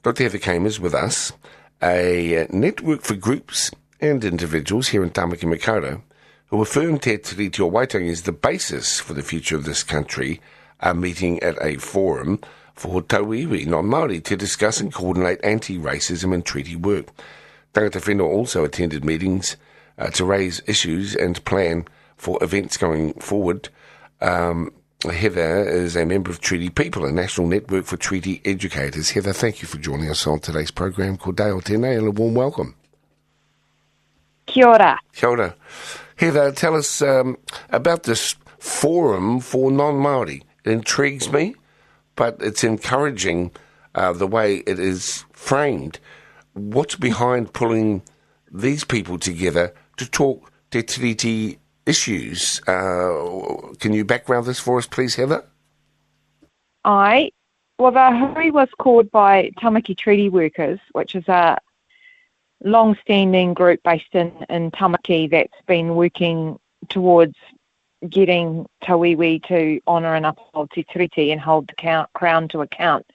Dr. Heather Kame is with us, a network for groups and individuals here in Tamaki Makaurau who affirm Te Tiriti o Waitangi is the basis for the future of this country, are meeting at a forum for tauiwi non-Māori to discuss and coordinate anti-racism and treaty work. Tangata whenua also attended meetings to raise issues and plan for events going forward. Heather is a member of Treaty People, a national network for treaty educators. Heather, thank you for joining us on today's program. Ko Deo tēnei and a warm welcome. Kia ora. Kia ora. Heather, tell us about this forum for non-Māori. It intrigues me, but it's encouraging the way it is framed. What's behind pulling these people together to talk Te Tiriti issues? Can you background this for us, please, Heather? The hui was called by Tamaki Treaty Workers, which is a long-standing group based in Tamaki that's been working towards getting tauiwi to honour and uphold Te Tiriti and hold the Crown to account.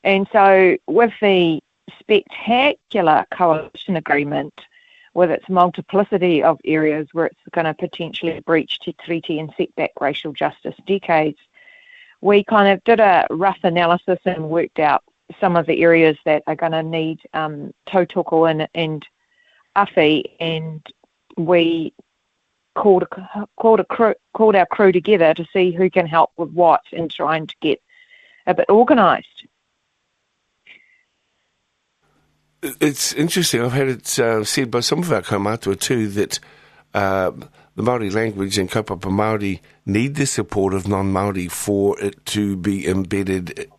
And so with the spectacular coalition agreement, with its multiplicity of areas where it's going to potentially breach Te Tiriti and set back racial justice decades, we kind of did a rough analysis and worked out some of the areas that are going to need tautoko and awhi, and we called our crew together to see who can help with what and trying to get a bit organised. It's interesting. I've had it said by some of our kaumātua too that the Māori language and kaupapa Māori need the support of non-Māori for it to be embedded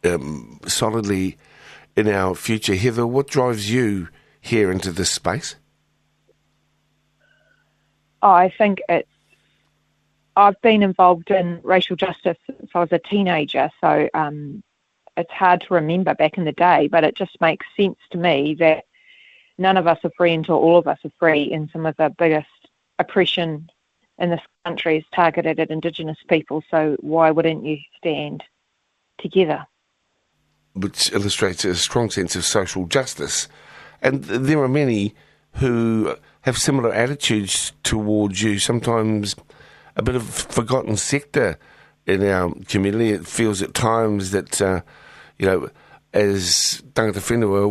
solidly in our future. Heather, what drives you here into this space? I think I've been involved in racial justice since I was a teenager, so it's hard to remember back in the day, but it just makes sense to me that none of us are free until all of us are free, and some of the biggest oppression in this country is targeted at Indigenous people, so why wouldn't you stand together? Which illustrates a strong sense of social justice. And there are many who have similar attitudes towards you, sometimes a bit of forgotten sector in our community. It feels at times that, as tangata whenua,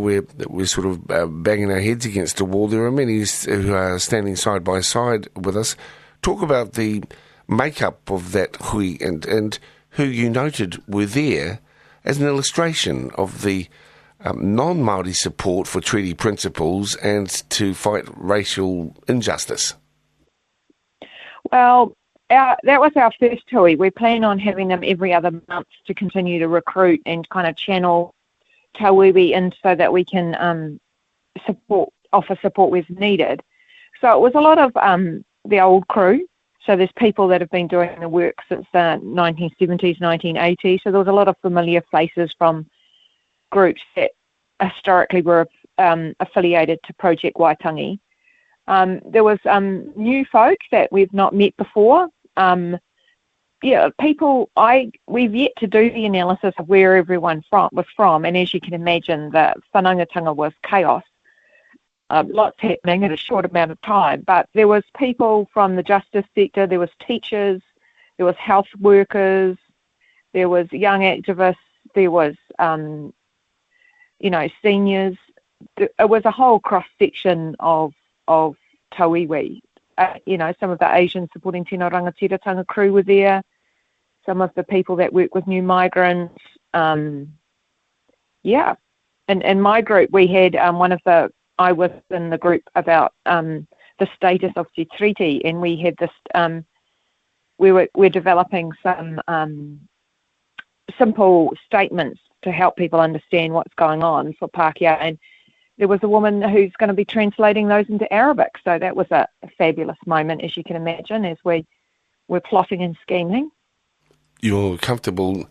we're sort of banging our heads against a wall. There are many who are standing side by side with us. Talk about the makeup of that hui and who you noted were there as an illustration of the non-Māori support for treaty principles and to fight racial injustice. Well, that was our first hui. We plan on having them every other month to continue to recruit and kind of channel tauiwi in so that we can offer support where needed. So it was a lot of the old crew. So there's people that have been doing the work since the 1970s, 1980s. So there was a lot of familiar faces from groups that historically were affiliated to Project Waitangi. There was new folk that we've not met before. We've yet to do the analysis of where everyone was from, and as you can imagine, the whanangatanga was chaos. Lots happening in a short amount of time, but there was people from the justice sector, there was teachers, there was health workers, there was young activists, there was, seniors. It was a whole cross-section of tauiwi. Some of the Asians supporting Tino Rangatiratanga crew were there, some of the people that work with new migrants. In my group, we had I was in the group about the status of Te Tiriti, and we had this. We're developing some simple statements to help people understand what's going on for Pākehā, and there was a woman who's going to be translating those into Arabic. So that was a fabulous moment, as you can imagine, as we're plotting and scheming. You're comfortable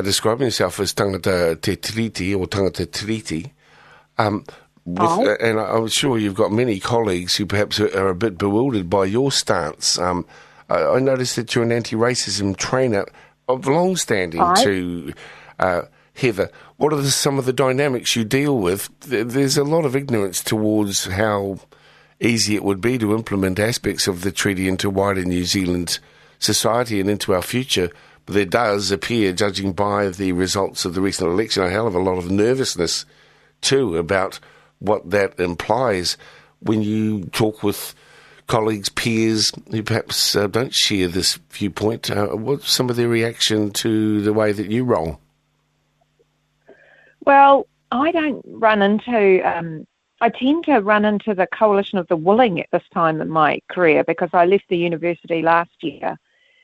describing yourself as tangata Te Tiriti or tangata Tiriti. And I'm sure you've got many colleagues who perhaps are a bit bewildered by your stance. I noticed that you're an anti-racism trainer of long-standing to Heather, what are some of the dynamics you deal with? There's a lot of ignorance towards how easy it would be to implement aspects of the treaty into wider New Zealand society and into our future. But there does appear, judging by the results of the recent election, a hell of a lot of nervousness too about what that implies. When you talk with colleagues, peers who perhaps don't share this viewpoint, what's some of their reaction to the way that you roll? Well, I don't run into... I tend to run into the coalition of the willing at this time in my career because I left the university last year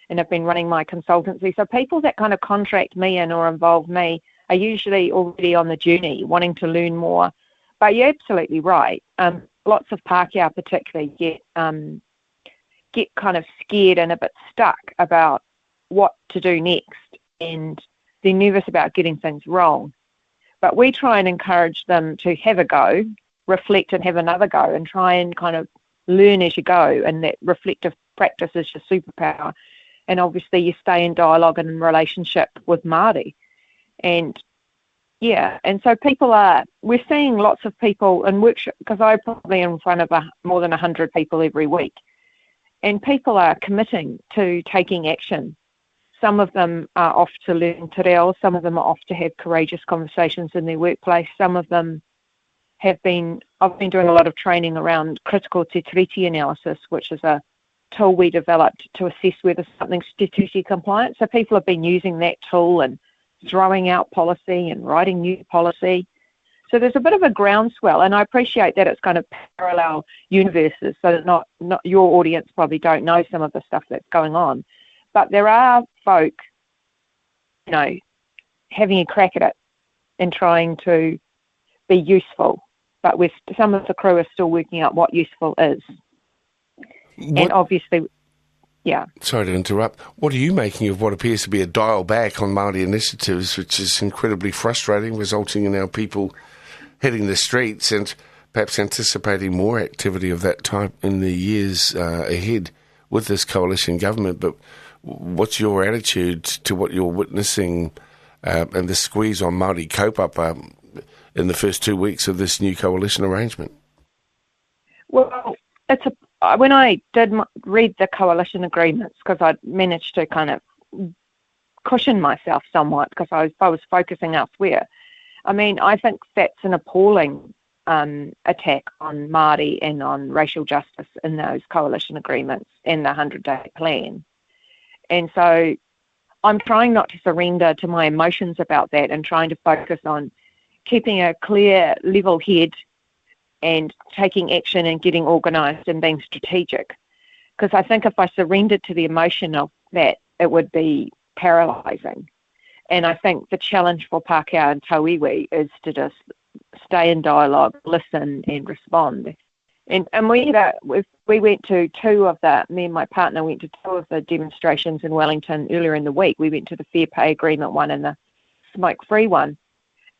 and have been running my consultancy. So people that kind of contract me in or involve me are usually already on the journey, wanting to learn more. But you're absolutely right. Lots of Pākehā particularly get kind of scared and a bit stuck about what to do next, and they're nervous about getting things wrong. But we try and encourage them to have a go, reflect and have another go, and try and kind of learn as you go, and that reflective practice is your superpower. And obviously you stay in dialogue and in relationship with Māori. And yeah, and so we're seeing lots of people in workshop, because I'm probably in front of more than 100 people every week, and people are committing to taking action. Some of them are off to learn te reo, some of them are off to have courageous conversations in their workplace, some of them I've been doing a lot of training around critical te tiriti analysis, which is a tool we developed to assess whether something's te tiriti compliant. So people have been using that tool and throwing out policy and writing new policy. So there's a bit of a groundswell, and I appreciate that it's kind of parallel universes, so that not your audience probably don't know some of the stuff that's going on. But there are folk, having a crack at it and trying to be useful. But some of the crew are still working out what useful is. And obviously, yeah. Sorry to interrupt. What are you making of what appears to be a dial back on Māori initiatives, which is incredibly frustrating, resulting in our people hitting the streets and perhaps anticipating more activity of that type in the years ahead with this coalition government? But what's your attitude to what you're witnessing and the squeeze on Māori kaupapa in the first 2 weeks of this new coalition arrangement? Well, when I did read the coalition agreements, because I'd managed to kind of cushion myself somewhat because I was focusing elsewhere. I mean, I think that's an appalling attack on Māori and on racial justice in those coalition agreements and the 100-day plan. And so I'm trying not to surrender to my emotions about that and trying to focus on keeping a clear, level head and taking action and getting organised and being strategic. Because I think if I surrendered to the emotion of that, it would be paralysing. And I think the challenge for Pākehā and Tauiwi is to just stay in dialogue, listen and respond. And we went to me and my partner went to two of the demonstrations in Wellington earlier in the week. We went to the Fair Pay Agreement one and the smoke-free one.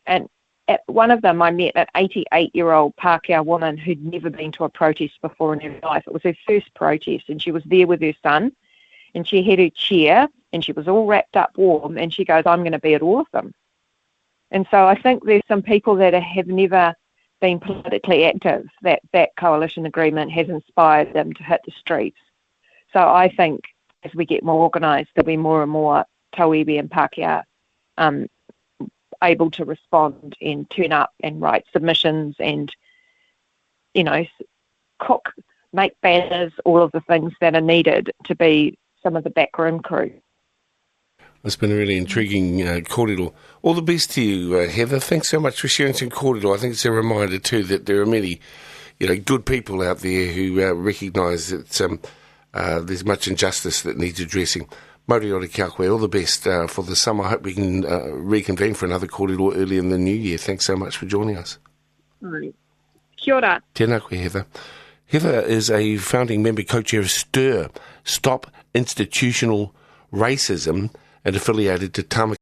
And at one of them, I met an 88-year-old Pākehā woman who'd never been to a protest before in her life. It was her first protest, and she was there with her son, and she had her chair, and she was all wrapped up warm, and she goes, I'm going to be at all of them. And so I think there's some people that have never been politically active, that coalition agreement has inspired them to hit the streets. So I think as we get more organised, there'll be more and more Tauiwi and Pākehā able to respond and turn up and write submissions and, cook, make banners, all of the things that are needed to be some of the backroom crew. It's been a really intriguing kōrero. All the best to you, Heather. Thanks so much for sharing some kōrero. I think it's a reminder too that there are many, good people out there who recognise that there's much injustice that needs addressing. Mauri ora kia koe, all the best for the summer. I hope we can reconvene for another kōrero early in the new year. Thanks so much for joining us. Right. Kia ora. Tēnā koe, Heather. Heather is a founding member, co-chair of STIR, Stop Institutional Racism, and affiliated to Tamaki